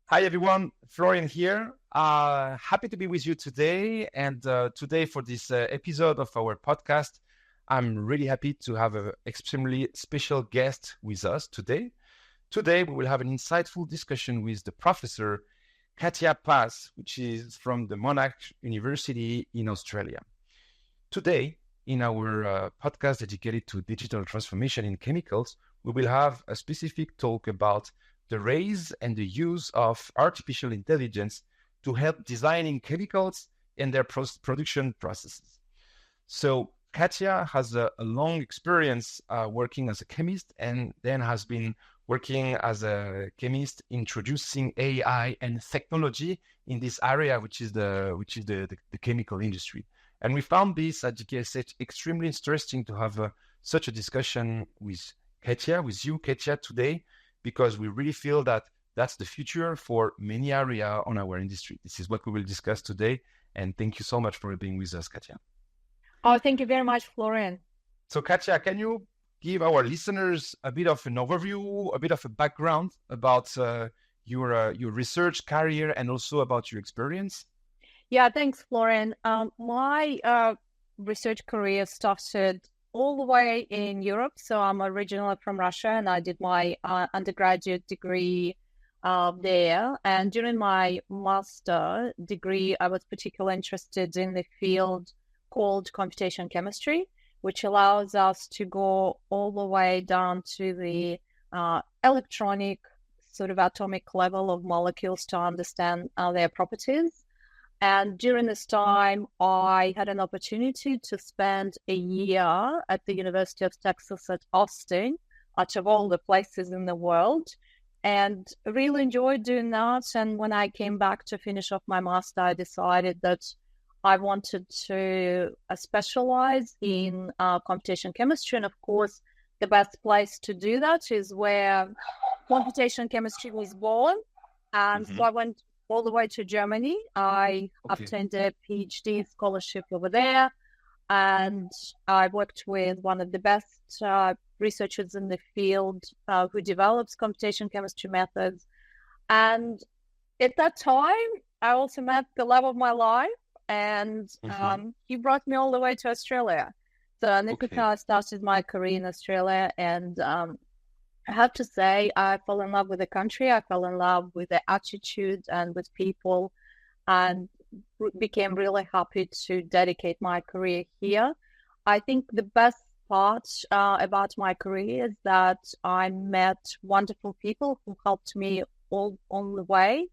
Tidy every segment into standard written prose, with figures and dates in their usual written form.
Hi, everyone. Florian here. Happy to be with you today. And today, for this episode of our podcast, I'm really happy to have an extremely special guest with us today. Today, we will have an insightful discussion with the professor, Katya Pas, which is from the Monash University in Australia. Today, in our podcast dedicated to digital transformation in chemicals, we will have a specific talk about the rise and the use of artificial intelligence to help designing chemicals and their production processes. So Katya has a long experience working as a chemist, and then has been working as a chemist introducing AI and technology in this area, which is the chemical industry. And we found this at GKSH extremely interesting to have such a discussion with you, Katya, today, because we really feel that that's the future for many areas on our industry. This is what we will discuss today. And thank you so much for being with us, Katya. Oh, thank you very much, Florian. So, Katya, can you give our listeners a bit of an overview, a bit of a background about your research career and also about your experience? Yeah, thanks, Florian. My research career started all the way in Europe. So I'm originally from Russia, and I did my undergraduate degree there. And during my master degree, I was particularly interested in the field called computation chemistry, which allows us to go all the way down to the electronic sort of atomic level of molecules to understand their properties. And during this time, I had an opportunity to spend a year at the University of Texas at Austin, out of all the places in the world, and really enjoyed doing that. And when I came back to finish off my master, I decided that I wanted to specialize in computation chemistry. And of course, the best place to do that is where computation chemistry was born. And so I went all the way to Germany. I obtained a PhD scholarship over there, and I worked with one of the best researchers in the field who develops computation chemistry methods. And at that time, I also met the love of my life, and he brought me all the way to Australia. So I started my career in Australia, and I have to say, I fell in love with the country. I fell in love with the attitude and with people, and became really happy to dedicate my career here. I think the best part about my career is that I met wonderful people who helped me all on the way,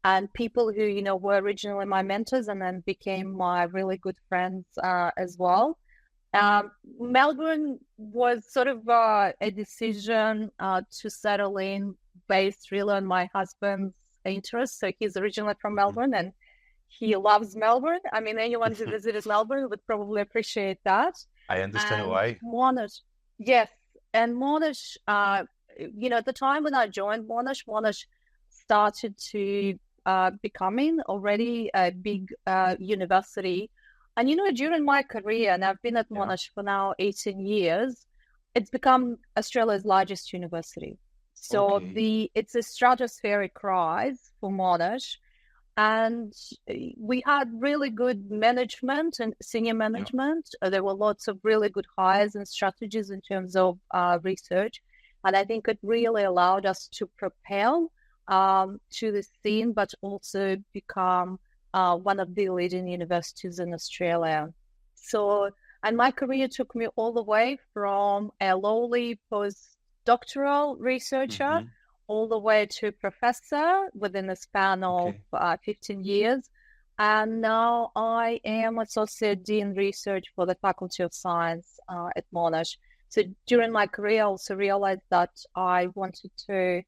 and people who, were originally my mentors and then became my really good friends as well. Melbourne was sort of a decision to settle in based really on my husband's interests. So he's originally from Melbourne, and he loves Melbourne. I mean, anyone who visited Melbourne would probably appreciate that. I understand why. Monash, yes. And Monash, at the time when I joined Monash started to becoming already a big university. And, during my career, and I've been at Monash for now 18 years, it's become Australia's largest university. So it's a stratospheric rise for Monash. And we had really good management and senior management. There were lots of really good hires and strategies in terms of research. And I think it really allowed us to propel to the scene, but also become one of the leading universities in Australia. So, and my career took me all the way from a lowly postdoctoral researcher all the way to professor within a span of 15 years. And now I am Associate Dean Research for the Faculty of Science at Monash. So during my career, I also realized that I wanted to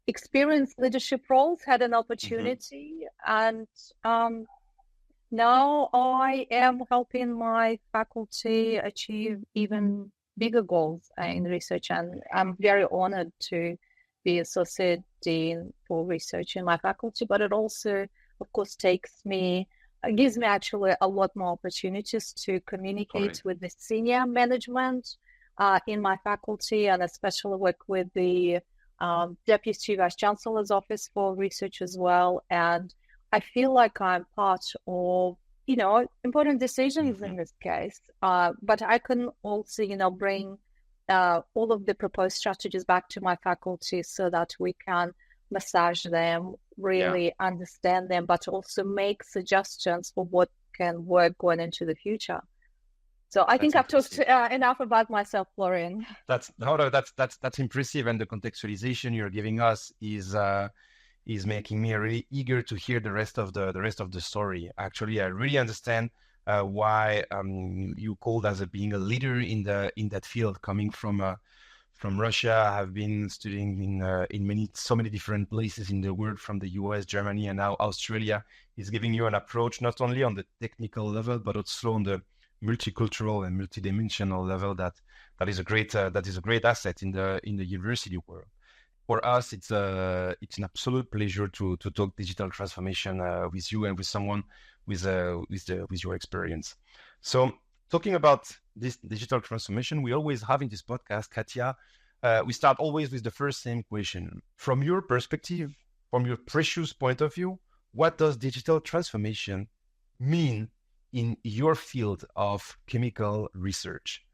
experience leadership roles, had an opportunity, and now I am helping my faculty achieve even bigger goals in research, and I'm very honored to be Associate Dean for Research in my faculty, but it also, of course, gives me actually a lot more opportunities to communicate with the senior management in my faculty, and especially work with the Deputy Vice Chancellor's Office for Research as well. And I feel like I'm part of, important decisions in this case. But I can also, bring all of the proposed strategies back to my faculty so that we can massage them, really understand them, but also make suggestions for what can work going into the future. So I think I've talked enough about myself, Florian. That's impressive, and the contextualization you're giving us is making me really eager to hear the rest of the story. Actually, I really understand why you called as being a leader in that field, coming from Russia. I have been studying in so many different places in the world, from the US, Germany, and now Australia. Is giving you an approach not only on the technical level, but also on the multicultural and multidimensional level that is a great asset in the university world. For us, it's an absolute pleasure to talk digital transformation with you and with someone with your experience. So, talking about this digital transformation, we always have in this podcast, Katya, we start always with the same question. From your perspective, from your precious point of view, what does digital transformation mean in your field of chemical research?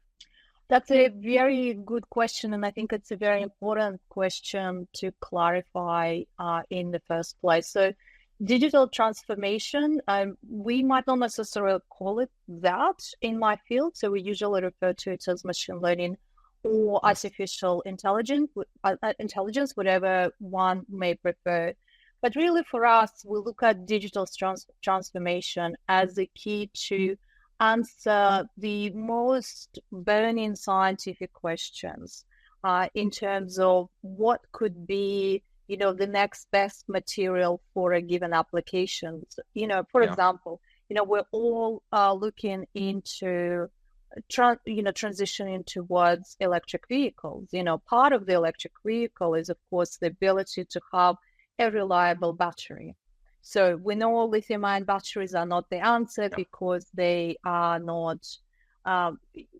That's a very good question, and I think it's a very important question to clarify in the first place. So digital transformation, we might not necessarily call it that in my field. So we usually refer to it as machine learning or artificial intelligence, whatever one may prefer. But really for us, we look at digital transformation as the key to answer the most burning scientific questions in terms of what could be, the next best material for a given application. For example, we're all looking into transitioning towards electric vehicles. Part of the electric vehicle is, of course, the ability to have a reliable battery. So we know lithium-ion batteries are not the answer because they are not,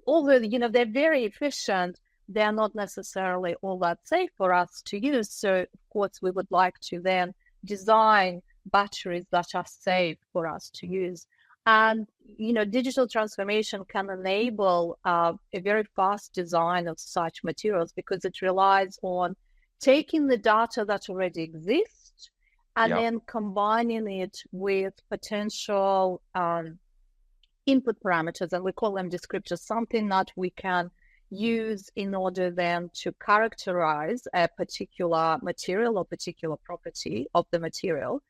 although, they're very efficient, they're not necessarily all that safe for us to use. So, of course, we would like to then design batteries that are safe for us to use. And, digital transformation can enable a very fast design of such materials because it relies on taking the data that already exists and then combining it with potential input parameters, and we call them descriptors, something that we can use in order then to characterize a particular material or particular property of the material,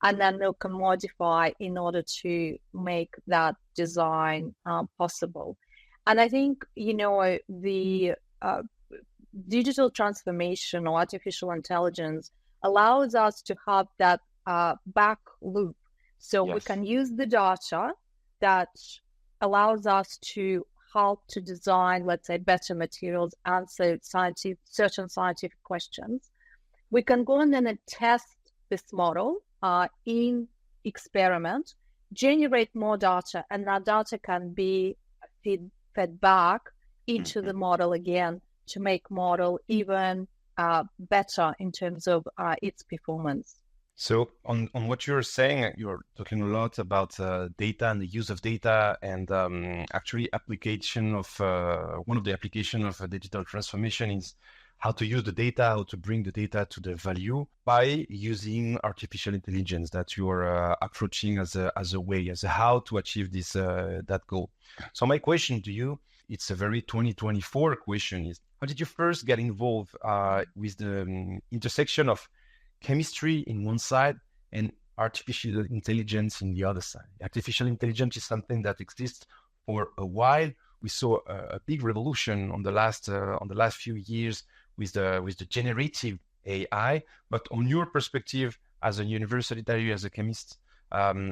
and then we can modify in order to make that design possible. And I think, the digital transformation or artificial intelligence allows us to have that back loop. So we can use the data that allows us to help to design, let's say, better materials, answer certain scientific questions. We can go in and test this model in experiment, generate more data, and that data can be fed back into the model again to make model even better in terms of its performance. So on what you're saying, you're talking a lot about data and the use of data, and actually application of one of the application of digital transformation is how to use the data, how to bring the data to the value by using artificial intelligence that you are approaching as a how to achieve this that goal. So my question to you, it's a very 2024 question, is how did you first get involved with the intersection of chemistry in one side and artificial intelligence in the other side? Artificial intelligence is something that exists for a while. We saw a big revolution on the last few years with the generative AI. But on your perspective as a university, as a chemist,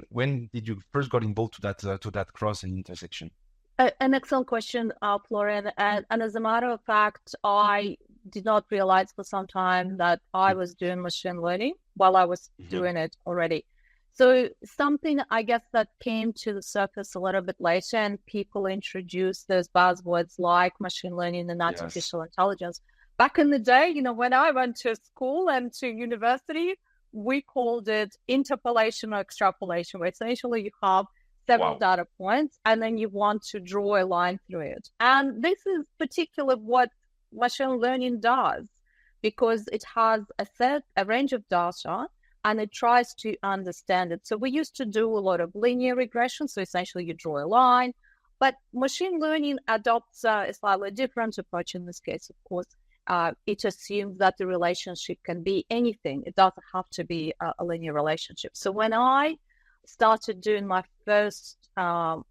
when did you first got involved to that cross and intersection? An excellent question, Florian. And as a matter of fact, I did not realize for some time that I was doing machine learning while I was doing it already. So something, I guess, that came to the surface a little bit later, and people introduced those buzzwords like machine learning and artificial intelligence. back in the day, when I went to school and to university, we called it interpolation or extrapolation, where essentially you have several data points and then you want to draw a line through it. And this is particularly what machine learning does, because it has a range of data and it tries to understand it. So we used to do a lot of linear regression. So essentially you draw a line, but machine learning adopts a slightly different approach in this case, of course. It assumes that the relationship can be anything. It doesn't have to be a linear relationship. So when I started doing my first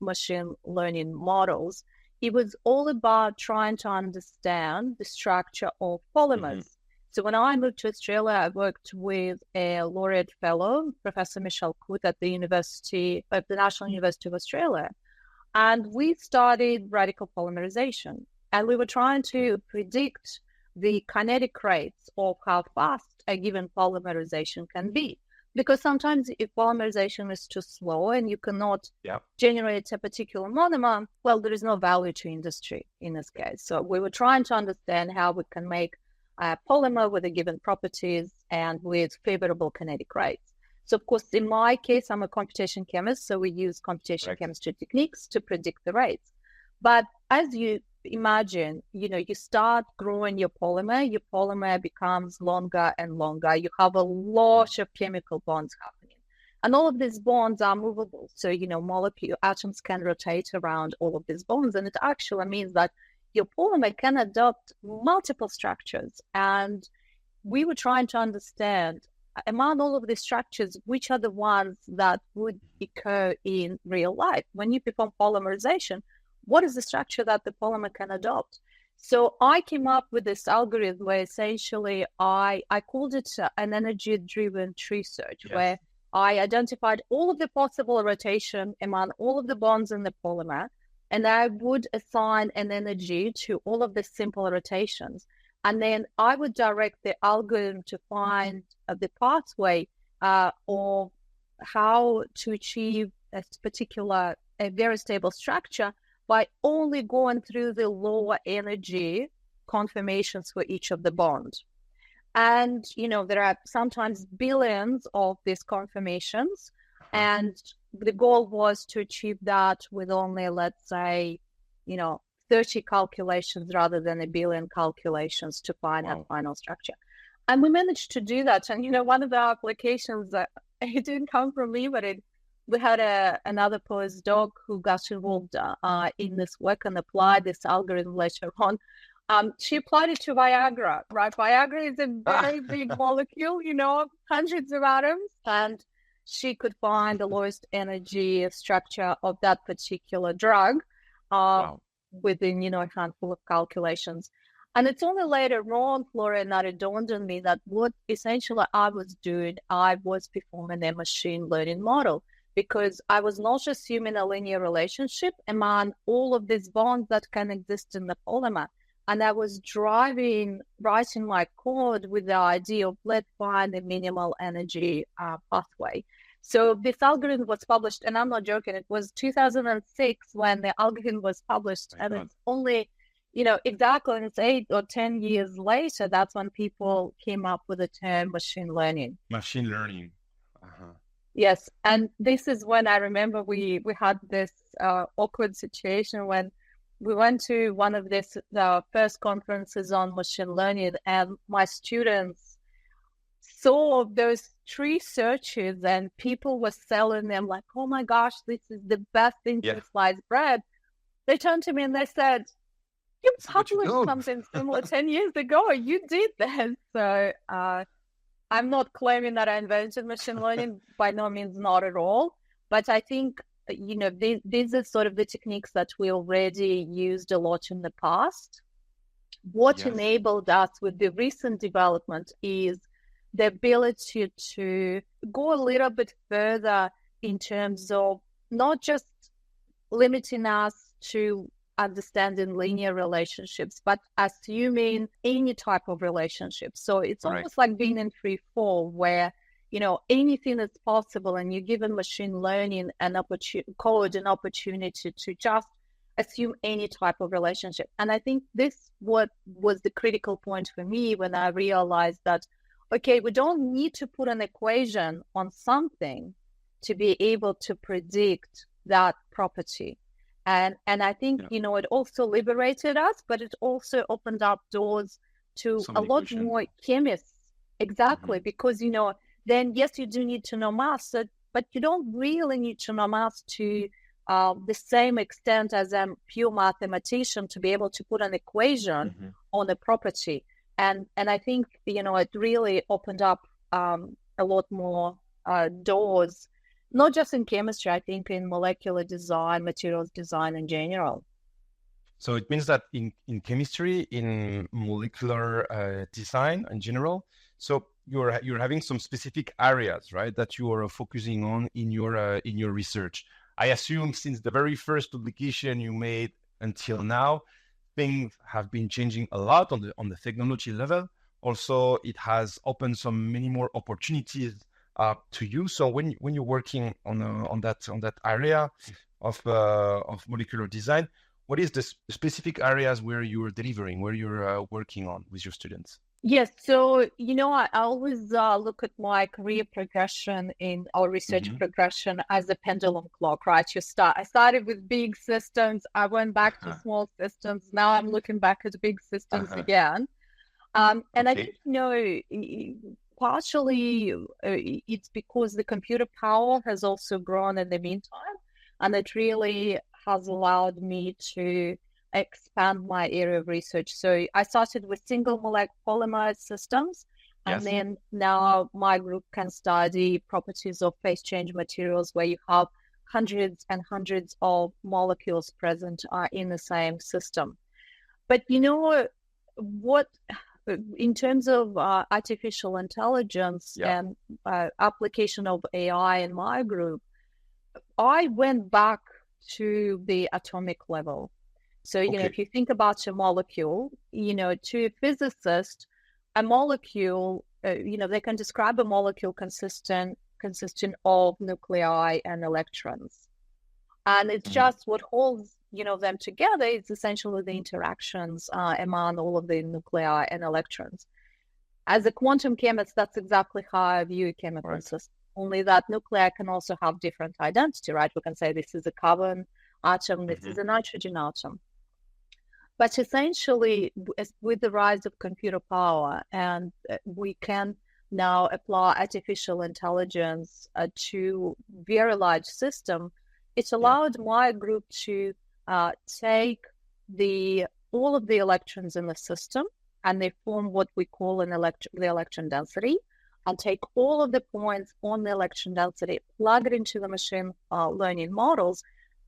machine learning models, it was all about trying to understand the structure of polymers. Mm-hmm. So when I moved to Australia, I worked with a laureate fellow, Professor Michelle Coot at the National University of Australia. And we studied radical polymerization. And we were trying to predict the kinetic rates of how fast a given polymerization can be. Because sometimes if polymerization is too slow and you cannot generate a particular monomer, well, there is no value to industry in this case. So we were trying to understand how we can make a polymer with a given properties and with favorable kinetic rates. So of course, in my case, I'm a computation chemist. So we use computation chemistry techniques to predict the rates. But as you imagine, you start growing your polymer becomes longer and longer. You have a lot of chemical bonds happening. And all of these bonds are movable. So, atoms can rotate around all of these bonds. And it actually means that your polymer can adopt multiple structures. And we were trying to understand, among all of these structures, which are the ones that would occur in real life. When you perform polymerization, what is the structure that the polymer can adopt? So I came up with this algorithm where essentially I called it an energy-driven tree search, where I identified all of the possible rotation among all of the bonds in the polymer, and I would assign an energy to all of the simple rotations. And then I would direct the algorithm to find the pathway of how to achieve a very stable structure by only going through the lower energy conformations for each of the bonds. And, there are sometimes billions of these conformations. And the goal was to achieve that with only, let's say, 30 calculations rather than a billion calculations to find that final structure. And we managed to do that. And, one of the applications, it didn't come from me, but we had another postdoc who got involved in this work and applied this algorithm later on. She applied it to Viagra, right? Viagra is a very big molecule, hundreds of atoms. And she could find the lowest energy structure of that particular drug within, a handful of calculations. And it's only later on, Florian, that it dawned on me that what essentially I was doing, I was performing a machine learning model, because I was not assuming a linear relationship among all of these bonds that can exist in the polymer. And I was writing my code with the idea of let's find a minimal energy pathway. So this algorithm was published, and I'm not joking, it was 2006 when the algorithm was published. It's only, exactly, it's 8 or 10 years later, that's when people came up with the term machine learning. Machine learning. Yes. And this is when I remember we had this awkward situation when we went to one of the first conferences on machine learning, and my students saw those tree searches and people were selling them like, oh my gosh, this is the best thing to slice bread. They turned to me and they said, you published something similar 10 years ago. You did that. So I'm not claiming that I invented machine learning, by no means, not at all. But I think, these are sort of the techniques that we already used a lot in the past. What enabled us with the recent development is the ability to go a little bit further in terms of not just limiting us to understanding linear relationships, but assuming any type of relationship. So it's almost like being in free fall, where anything is possible, and you're given machine learning an opportunity to just assume any type of relationship. And I think this what was the critical point for me when I realized that, okay, we don't need to put an equation on something to be able to predict that property. And I think, it also liberated us, but it also opened up doors to a lot more chemists. Exactly. Because, then yes, you do need to know math, but you don't really need to know math to the same extent as a pure mathematician to be able to put an equation on a property. And I think, it really opened up a lot more doors, not just in chemistry, I think in molecular design, materials design in general. So it means that in chemistry, in molecular design in general, so you're having some specific areas, right, that you are focusing on in your research. I assume since the very first publication you made until now, things have been changing a lot on the technology level. Also, it has opened many more opportunities to you. So when you're working on that area of molecular design, what is the specific areas where you're delivering, where you're working on with your students? Yes. So, I always look at my career progression in our research progression as a pendulum clock, right? I started with big systems. I went back to small systems. Now I'm looking back at big systems again. And I think, partially it's because the computer power has also grown in the meantime. And it really has allowed me to expand my area of research. So I started with single molecular polymer systems, and then now my group can study properties of phase change materials where you have hundreds and hundreds of molecules present in the same system. But what, in terms of artificial intelligence and application of AI in my group, I went back to the atomic level. So, if you think about a molecule, to a physicist, a molecule, they can describe a molecule consisting of nuclei and electrons. And it's just what holds, them together is essentially the interactions among all of the nuclei and electrons. As a quantum chemist, that's exactly how I view a chemical system. Only that nuclei can also have different identity, right? We can say this is a carbon atom, this is a nitrogen atom. But essentially, with the rise of computer power, and we can now apply artificial intelligence to very large system, it allowed my group to take all of the electrons in the system, and they form what we call the electron density, and take all of the points on the electron density, plug it into the machine learning models,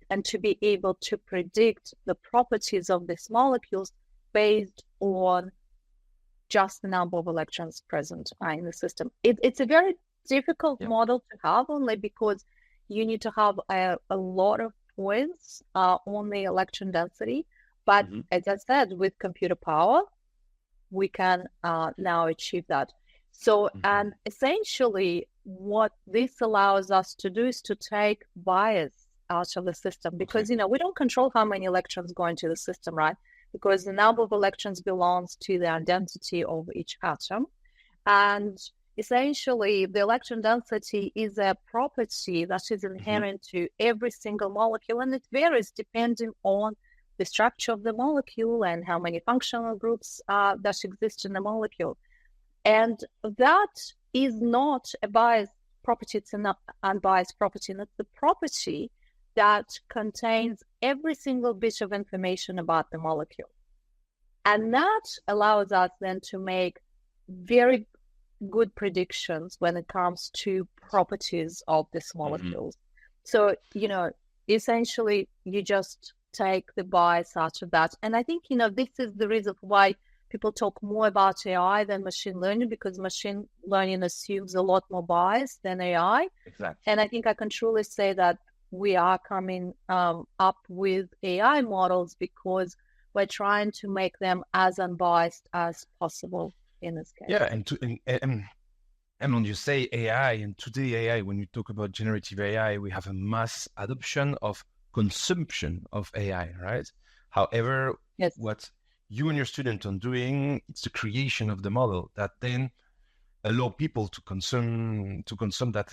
and to be able to predict the properties of these molecules based on just the number of electrons present in the system. It's a very difficult model to have, only because you need to have a lot of points on the electron density. But as I said, with computer power, we can now achieve that. So, and essentially what this allows us to do is to take bias out of the system, because, we don't control how many electrons go into the system, right? Because the number of electrons belongs to the identity of each atom. And essentially, the electron density is a property that is inherent to every single molecule, and it varies depending on the structure of the molecule and how many functional groups that exist in the molecule. And that is not a biased property, it's an unbiased property, and it's the property that contains every single bit of information about the molecule. And that allows us then to make very good predictions when it comes to properties of these molecules. So, essentially, you just take the bias out of that. And I think, this is the reason why people talk more about AI than machine learning, because machine learning assumes a lot more bias than AI. Exactly. And I think I can truly say that we are coming up with AI models because we're trying to make them as unbiased as possible in this case. Yeah, and when you say AI, and today AI, when you talk about generative AI, we have a mass adoption of consumption of AI, right? However, Yes. what you and your student are doing, it's the creation of the model that then allow people to consume that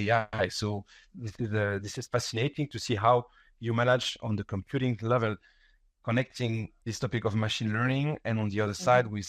AI. So this is fascinating to see how you manage on the computing level connecting this topic of machine learning, and on the other side with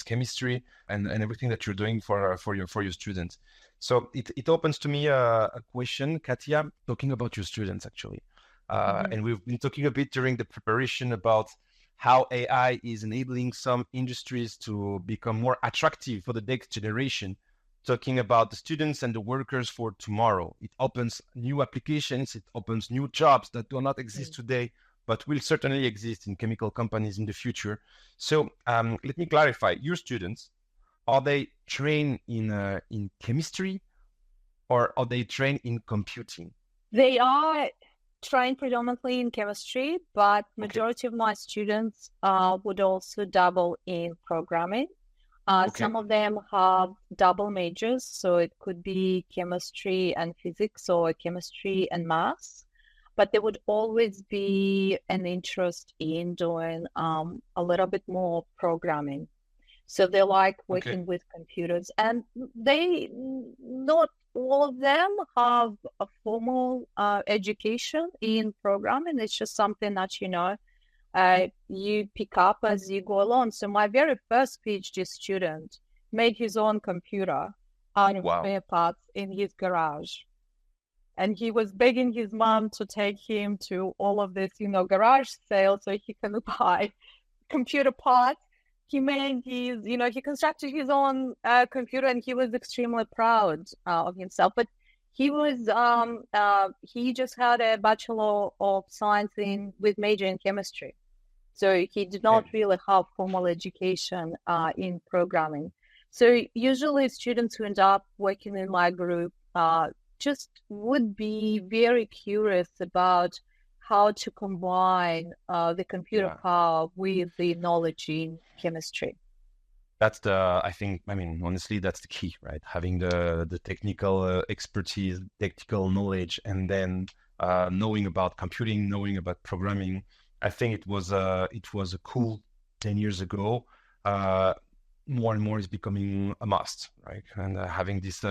chemistry and everything that you're doing for your students. So it opens to me a question, Katya, talking about your students actually, and we've been talking a bit during the preparation about how AI is enabling some industries to become more attractive for the next generation. Talking about the students and the workers for tomorrow. It opens new applications, it opens new jobs that do not exist today, but will certainly exist in chemical companies in the future. So let me clarify, your students, are they trained in chemistry or are they trained in computing? They are trained predominantly in chemistry, but majority of my students would also dabble in programming. Some of them have double majors, so it could be chemistry and physics or chemistry and maths, but there would always be an interest in doing a little bit more programming. So they like working with computers, and they, not all of them have a formal education in programming. It's just something that, you pick up as you go along. So my very first PhD student made his own computer out of spare parts in his garage. And he was begging his mom to take him to all of this, garage sales so he can buy computer parts. He made his, he constructed his own computer, and he was extremely proud of himself. But he was, he just had a Bachelor of Science with major in chemistry. So he did not really have formal education in programming. So usually students who end up working in my group just would be very curious about how to combine the computer power with the knowledge in chemistry. That's honestly, that's the key, right? Having the technical expertise, technical knowledge, and then knowing about computing, knowing about programming. I think it was a cool 10 years ago. More and more is becoming a must, right? And having this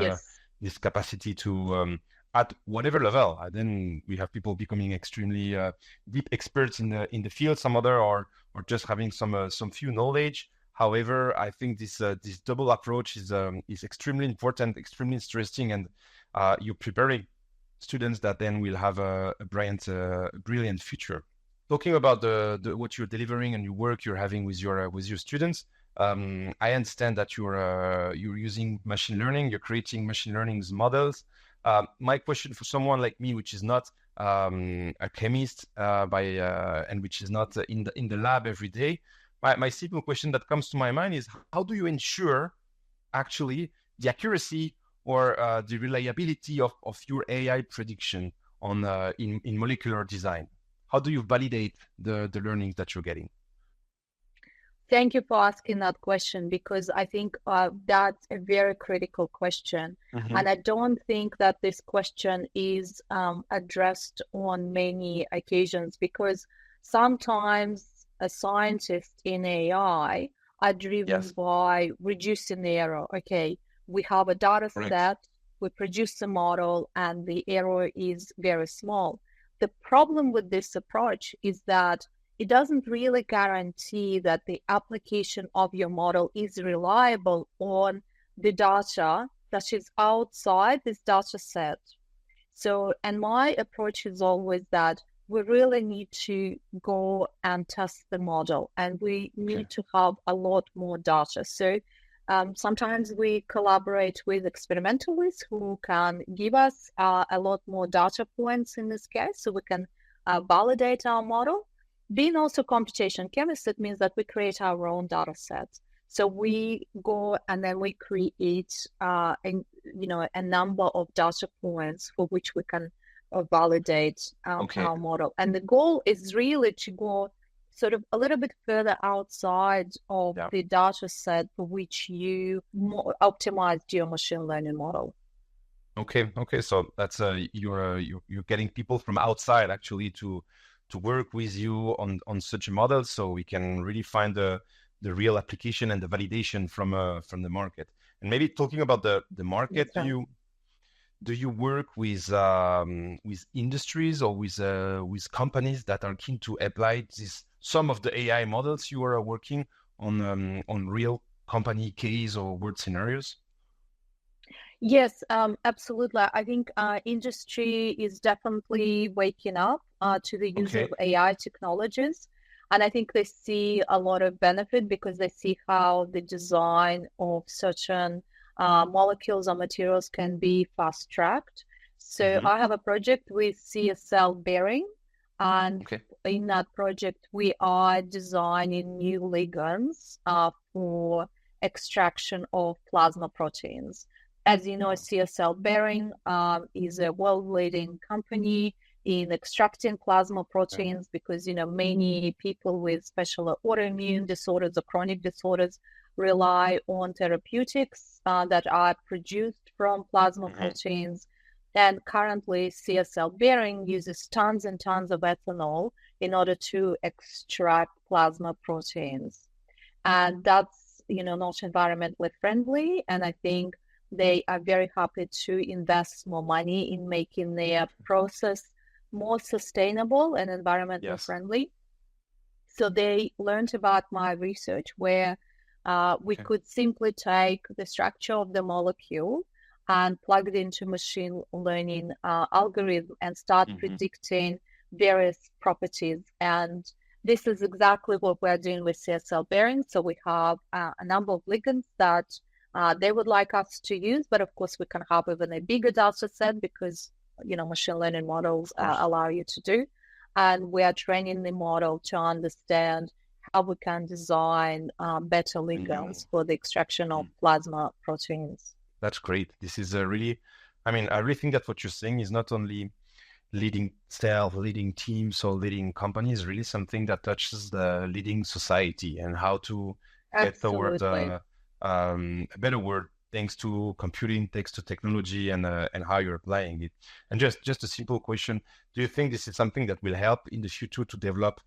this capacity to at whatever level. Then we have people becoming extremely deep experts in the field. Some other are just having some few knowledge. However, I think this double approach is extremely important, extremely interesting, and you're preparing students that then will have a brilliant future. Talking about the what you're delivering and your work you're having with your students, I understand that you're using machine learning, you're creating machine learning models. My question for someone like me, which is not a chemist and which is not in the lab every day, my simple question that comes to my mind is, how do you ensure actually the accuracy or the reliability of your AI prediction on in molecular design? How do you validate the learnings that you're getting? Thank you for asking that question, because I think that's a very critical question. And I don't think that this question is addressed on many occasions, because sometimes a scientist in AI are driven by reducing the error. Okay, we have a data set, we produce a model, and the error is very small. The problem with this approach is that it doesn't really guarantee that the application of your model is reliable on the data that is outside this data set. So, and my approach is always that we really need to go and test the model, and we need to have a lot more data. So sometimes we collaborate with experimentalists who can give us a lot more data points in this case, so we can validate our model. Being also computation chemists, it means that we create our own data sets. So we go and then we create a number of data points for which we can validate our model. And the goal is really to go sort of a little bit further outside of the data set for which you optimized your machine learning model. Okay. So that's you're getting people from outside actually to work with you on such a model, so we can really find the real application and the validation from the market. And maybe talking about the market, do you work with industries or with companies that are keen to apply this some of the AI models you are working on real company case or word scenarios? Yes, absolutely. I think industry is definitely waking up to the use Okay. of AI technologies. And I think they see a lot of benefit because they see how the design of certain molecules or materials can be fast-tracked. So Hmm. I have a project with CSL Bearing, and Okay. in that project, we are designing new ligands for extraction of plasma proteins. As you know, CSL Behring is a world-leading company in extracting plasma proteins because, many people with special autoimmune disorders or chronic disorders rely on therapeutics that are produced from plasma Hmm. proteins. And currently, CSL Behring uses tons and tons of ethanol in order to extract plasma proteins. And that's, not environmentally friendly. And I think they are very happy to invest more money in making their process more sustainable and environmentally Yes. friendly. So they learned about my research where we Okay. could simply take the structure of the molecule and plug it into machine learning algorithm and start Hmm. predicting various properties. And this is exactly what we're doing with CSL bearings. So we have a number of ligands that they would like us to use, but of course we can have even a bigger data set because machine learning models Of course. allow you to do. And we are training the model to understand how we can design better Mm. ligands for the extraction of Mm. plasma proteins. That's great. This is a really, I mean, I really think that what you're saying is not only leading self, leading teams, or leading companies, really something that touches the leading society and how to get toward Absolutely. a better world thanks to computing, thanks to technology, and how you're applying it. And just a simple question: do you think this is something that will help in the future to develop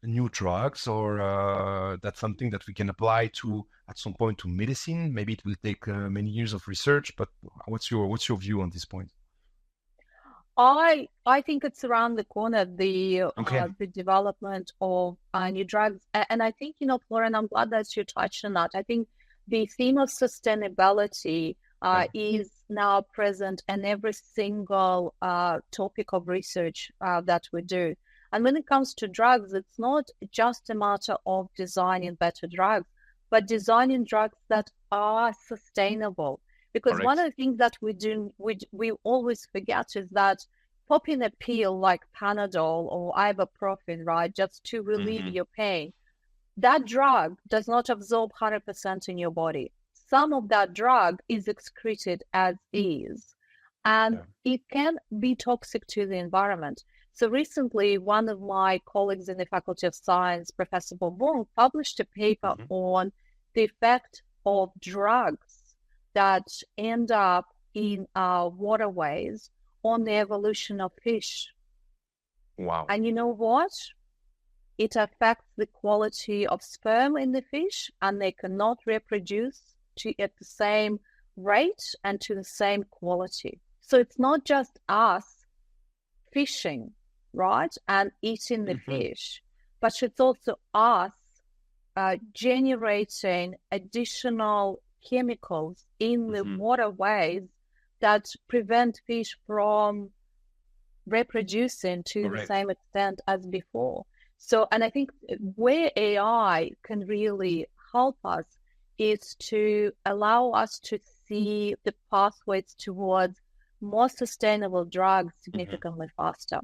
new drugs, or that's something that we can apply to at some point to medicine? Maybe it will take many years of research, but what's your view on this point? I think it's around the corner, Okay. the development of new drugs. And I think, Florian, I'm glad that you touched on that. I think the theme of sustainability Yeah. is now present in every single topic of research that we do. And when it comes to drugs, it's not just a matter of designing better drugs, but designing drugs that are sustainable. Because one Correct. of the things that we always forget is that popping a pill like Panadol or ibuprofen, right, just to relieve Hmm. your pain, that drug does not absorb 100% in your body. Some of that drug is excreted as is, and Yeah. it can be toxic to the environment. So recently, one of my colleagues in the Faculty of Science, Professor Bourbon, published a paper Hmm. on the effect of drugs that end up in our waterways on the evolution of fish. Wow. And you know what? It affects the quality of sperm in the fish, and they cannot reproduce at the same rate and to the same quality. So it's not just us fishing, right, and eating the Hmm. fish, but it's also us generating additional chemicals in the Hmm. waterways that prevent fish from reproducing to the Correct. same extent as before. So, and I think where AI can really help us is to allow us to see the pathways towards more sustainable drugs Hmm. significantly faster.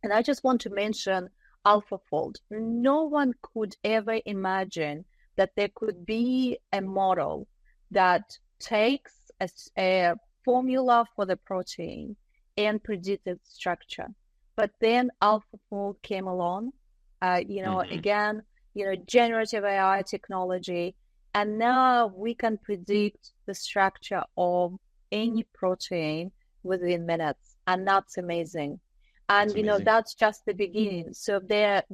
And I just want to mention AlphaFold. No one could ever imagine that there could be a model that takes a formula for the protein and predicts its structure. But then AlphaFold came along, Hmm. again, generative AI technology, and now we can predict the structure of any protein within minutes. And that's amazing. And, That's amazing. that's just the beginning. So their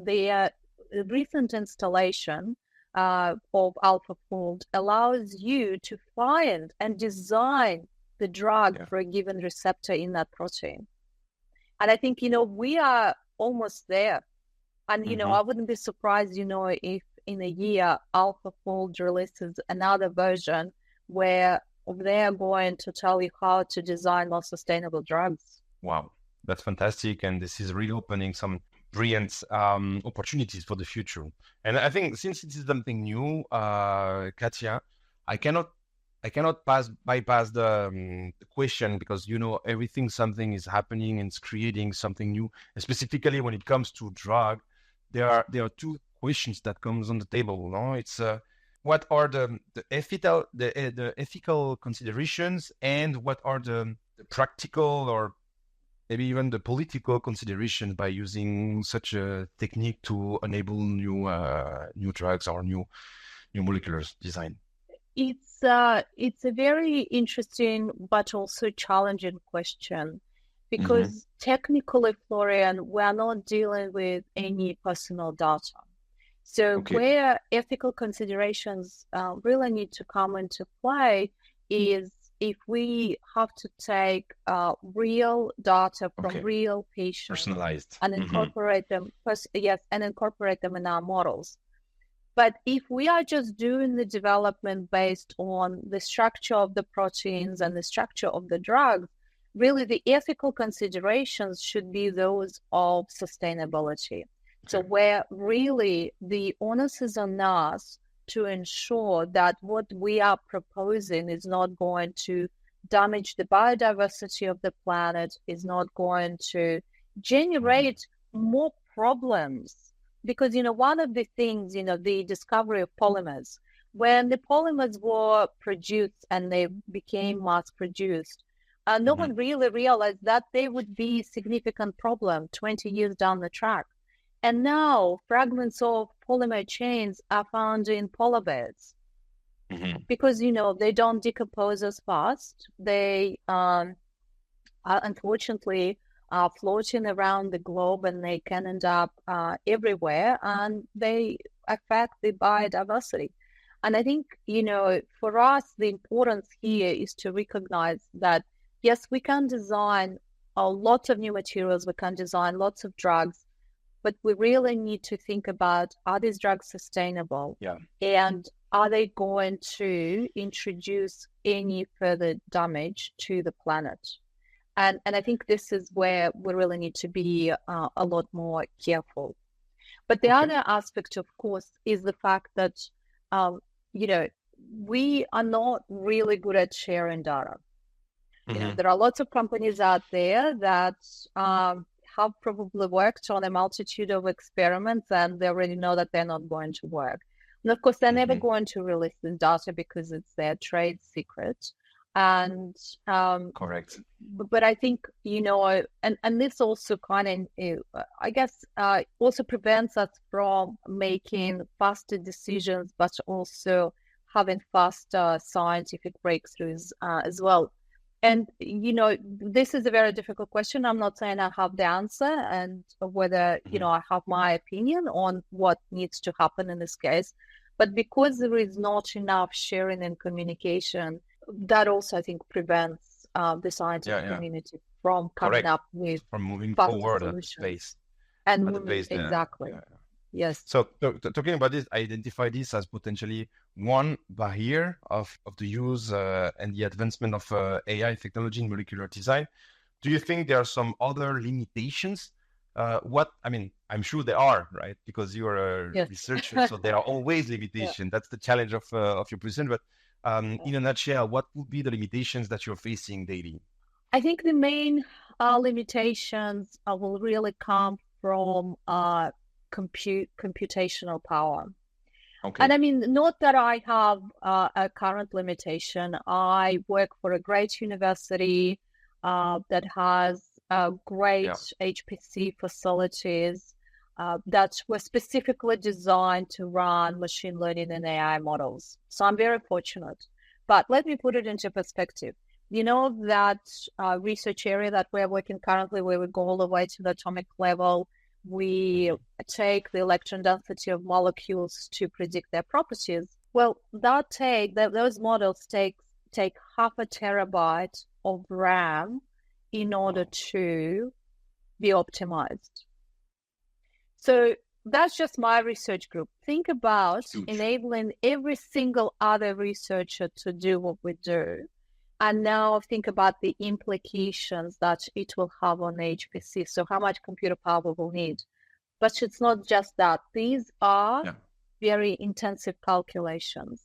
recent installation of AlphaFold allows you to find and design the drug for a given receptor in that protein. And I think, we are almost there. And, I wouldn't be surprised, if in a year AlphaFold releases another version where they're going to tell you how to design more sustainable drugs. Wow, that's fantastic. And this is really opening some brilliant opportunities for the future. And I think since it is something new, Katya, I cannot bypass the question, because something is happening and it's creating something new. And specifically when it comes to drug, there are two questions that comes on the table. No, it's what are the ethical considerations, and what are the practical or maybe even the political considerations by using such a technique to enable new drugs or new molecular design? It's a very interesting but also challenging question, because technically, Florian, we're not dealing with any personal data. So where ethical considerations really need to come into play is if we have to take real data from real patients, personalized, and incorporate them, and incorporate them in our models. But if we are just doing the development based on the structure of the proteins and the structure of the drugs, really the ethical considerations should be those of sustainability. So where really the onus is on us to ensure that what we are proposing is not going to damage the biodiversity of the planet, is not going to generate more problems. Because, one of the things, the discovery of polymers, when the polymers were produced and they became mass produced, no one really realized that they would be a significant problem 20 years down the track. And now fragments of polymer chains are found in polar bears because, they don't decompose as fast. They are unfortunately floating around the globe, and they can end up everywhere, and they affect the biodiversity. And I think, for us, the importance here is to recognize that, yes, we can design lots of new materials, we can design lots of drugs, but we really need to think about, are these drugs sustainable? And are they going to introduce any further damage to the planet? And I think this is where we really need to be a lot more careful. But the other aspect, of course, is the fact that, we are not really good at sharing data. There are lots of companies out there that have probably worked on a multitude of experiments, and they already know that they're not going to work. And of course, they're never going to release the data because it's their trade secret. And correct. But I think, and this also kind of, I guess, also prevents us from making faster decisions, but also having faster scientific breakthroughs as well. And, this is a very difficult question. I'm not saying I have the answer, and whether, I have my opinion on what needs to happen in this case. But because there is not enough sharing and communication, that also, I think, prevents the scientific community from coming up with from moving forward at the pace. And moving, exactly. Yes. So talking about this, I identify this as potentially one barrier of the use and the advancement of AI technology in molecular design. Do you think there are some other limitations? I'm sure there are, right? Because you are a researcher, so there are always limitations. That's the challenge of your position. But in a nutshell, what would be the limitations that you're facing daily? I think the main limitations will really come from computational power. And I mean, not that I have a current limitation. I work for a great university that has great HPC facilities that were specifically designed to run machine learning and AI models. So I'm very fortunate. But let me put it into perspective. that research area that we're working currently, where we go all the way to the atomic level. We take the electron density of molecules to predict their properties. Well, those models take half a terabyte of RAM in order to be optimized. So that's just my research group. Think about enabling every single other researcher to do what we do. And now think about the implications that it will have on HPC. So how much computer power we will need. But it's not just that. These are very intensive calculations.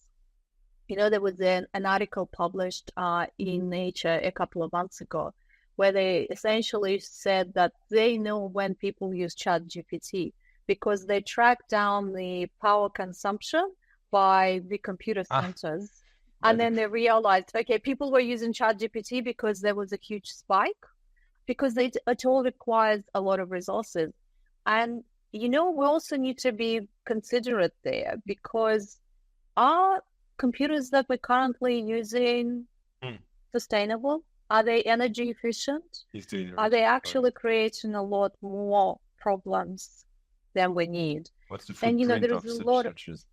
There was an article published in Nature a couple of months ago where they essentially said that they know when people use ChatGPT because they track down the power consumption by the computer centers. And then they realized, okay, people were using ChatGPT because there was a huge spike, because it all requires a lot of resources. And, we also need to be considerate there, because are computers that we're currently using sustainable? Are they energy efficient? Are they actually creating a lot more problems than we need? What's the footprint of such searches?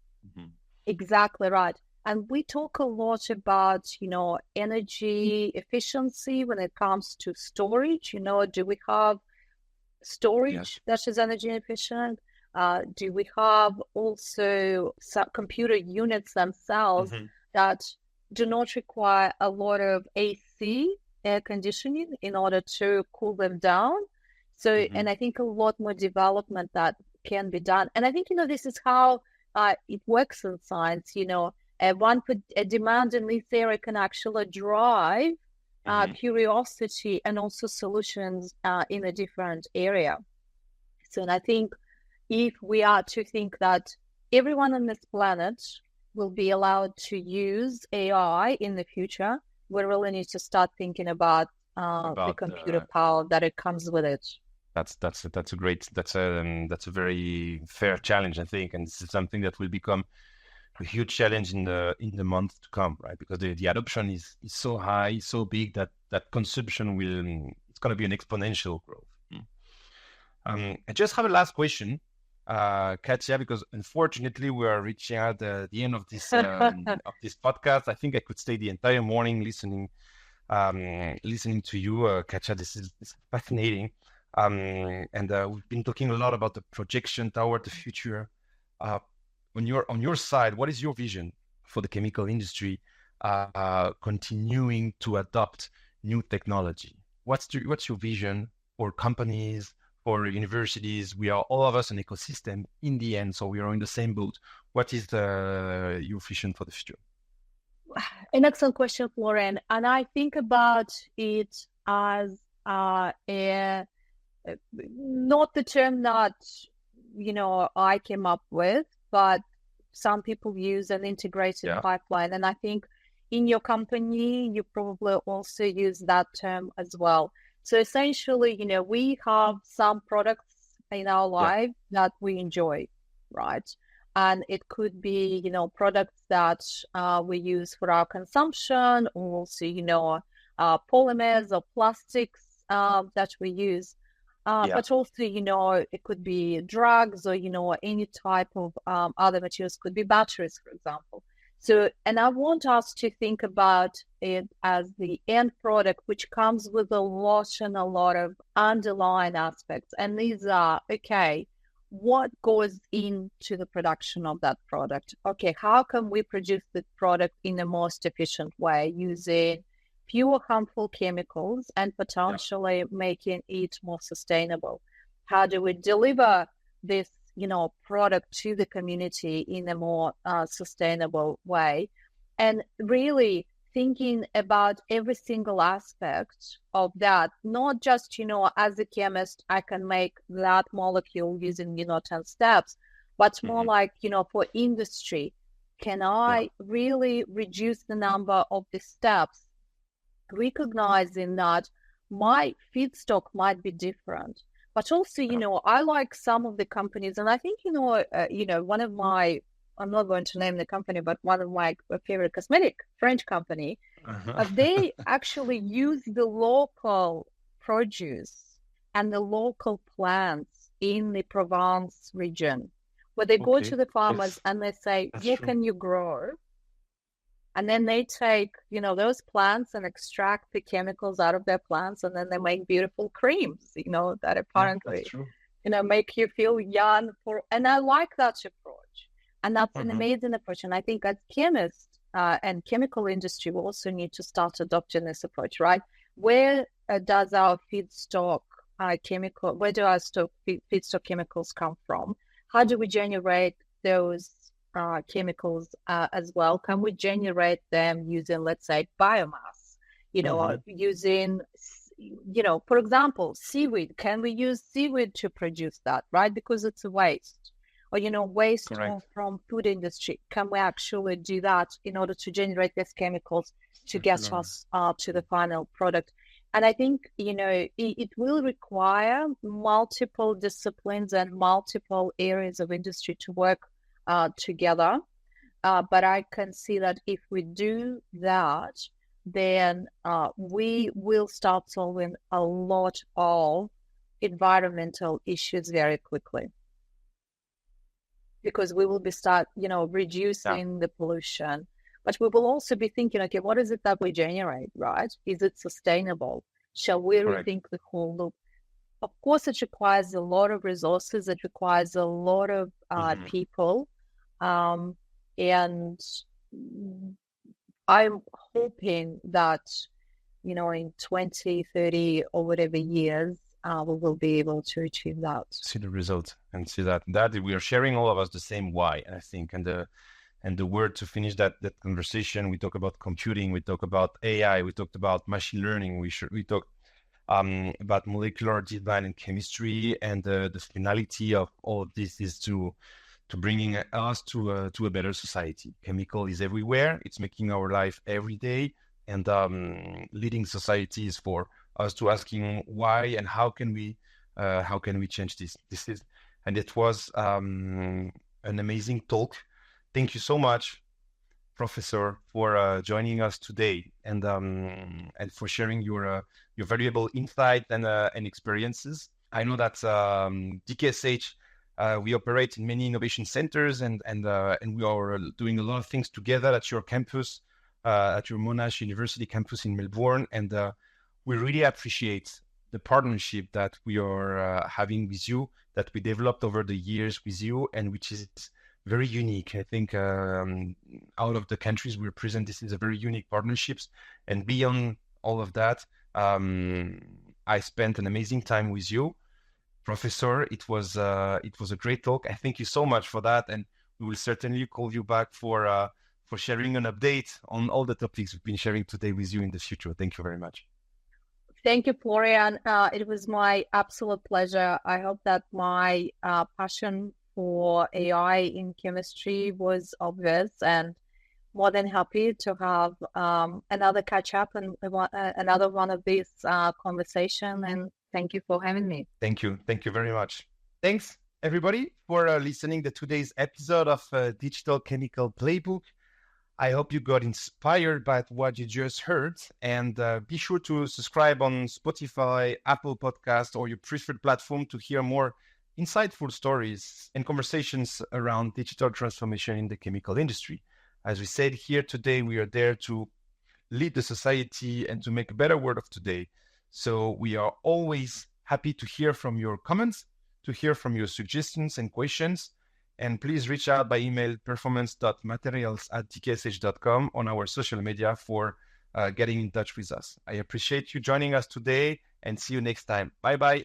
Exactly right. And we talk a lot about, energy efficiency when it comes to storage. Do we have storage that is energy efficient? Do we have also computer units themselves that do not require a lot of AC, air conditioning, in order to cool them down? So, and I think a lot more development that can be done. And I think, this is how it works in science. A demand in this area can actually drive curiosity and also solutions in a different area. So, and I think if we are to think that everyone on this planet will be allowed to use AI in the future, we really need to start thinking about the computer power that it comes with it. That's a very fair challenge, I think, and this is something that will become a huge challenge in the months to come, right? Because the adoption is so high, so big that consumption it's going to be an exponential growth. I just have a last question, Katya, because unfortunately we are reaching out the end of this podcast. I think I could stay the entire morning listening to you, Katya. This is fascinating. And we've been talking a lot about the projection toward the future. On your side, what is your vision for the chemical industry continuing to adopt new technology? What's your vision for companies, for universities? We are all of us an ecosystem in the end, so we are in the same boat. What is your vision for the future? An excellent question, Florian. And I think about it as not the term that I came up with, but some people use an integrated pipeline. And I think in your company, you probably also use that term as well. So essentially, we have some products in our life that we enjoy, right? And it could be, products that we use for our consumption, or also, polymers or plastics that we use. But also, it could be drugs or, any type of other materials, could be batteries, for example. So, and I want us to think about it as the end product, which comes with a lot of underlying aspects. And these are, what goes into the production of that product? Okay, how can we produce the product in the most efficient way using fewer harmful chemicals and potentially making it more sustainable? How do we deliver this, product to the community in a more sustainable way? And really thinking about every single aspect of that, not just, as a chemist, I can make that molecule using, 10 steps, but more like, for industry, can I really reduce the number of the steps, recognizing that my feedstock might be different, but also, I like some of the companies, and I think, one of my, I'm not going to name the company, but one of my favorite cosmetic French company, They actually use the local produce and the local plants in the Provence region, where they go to the farmers and they say, what can you grow? And then they take, those plants and extract the chemicals out of their plants, and then they make beautiful creams, that apparently, make you feel young. And I like that approach. And that's an amazing approach. And I think as chemists and chemical industry, we also need to start adopting this approach, right? Where does our feedstock where do our feedstock chemicals come from? How do we generate those chemicals as well? Can we generate them using, let's say, biomass, or using, for example, seaweed? Can we use seaweed to produce that, right? Because it's a waste. Or, waste from food industry. Can we actually do that in order to generate these chemicals to get us to the final product? And I think, it will require multiple disciplines and multiple areas of industry to work together. But I can see that if we do that, then we will start solving a lot of environmental issues very quickly. Because we will be reducing the pollution. But we will also be thinking, okay, what is it that we generate, right? Is it sustainable? Shall we rethink the whole loop? Of course, it requires a lot of resources. It requires a lot of people. And I'm hoping that, in 20, 30 or whatever years, we will be able to achieve that. See the result and see that we are sharing all of us the same why, I think. And the word to finish that conversation, we talk about computing, we talk about AI, we talked about machine learning, we talked about molecular design and chemistry, and the finality of all of this is to bringing us to a better society. Chemical is everywhere. It's making our life every day, and leading societies for us to asking why and how can we change this. And it was an amazing talk. Thank you so much, Professor, for joining us today and for sharing your valuable insight and experiences. I know that DKSH we operate in many innovation centers and we are doing a lot of things together at your campus, at your Monash University campus in Melbourne, and we really appreciate the partnership that we are having with you, that we developed over the years with you, and which is very unique. I think out of the countries we represent, this is a very unique partnerships. And beyond all of that, I spent an amazing time with you, Professor. It was a great talk. I thank you so much for that, and we will certainly call you back for sharing an update on all the topics we've been sharing today with you in the future. Thank you very much. Thank you, Florian. It was my absolute pleasure. I hope that my passion for AI in chemistry was obvious, and more than happy to have another catch up and another one of these conversation. And thank you for having me. Thank you. Thank you very much. Thanks, everybody, for listening to today's episode of Digital Chemical Playbook. I hope you got inspired by what you just heard, and be sure to subscribe on Spotify, Apple Podcast, or your preferred platform to hear more insightful stories and conversations around digital transformation in the chemical industry. As we said here today, we are there to lead the society and to make a better world of today. So we are always happy to hear from your comments, to hear from your suggestions and questions. And please reach out by email performance.materials@dksh.com on our social media for getting in touch with us. I appreciate you joining us today, and see you next time. Bye-bye.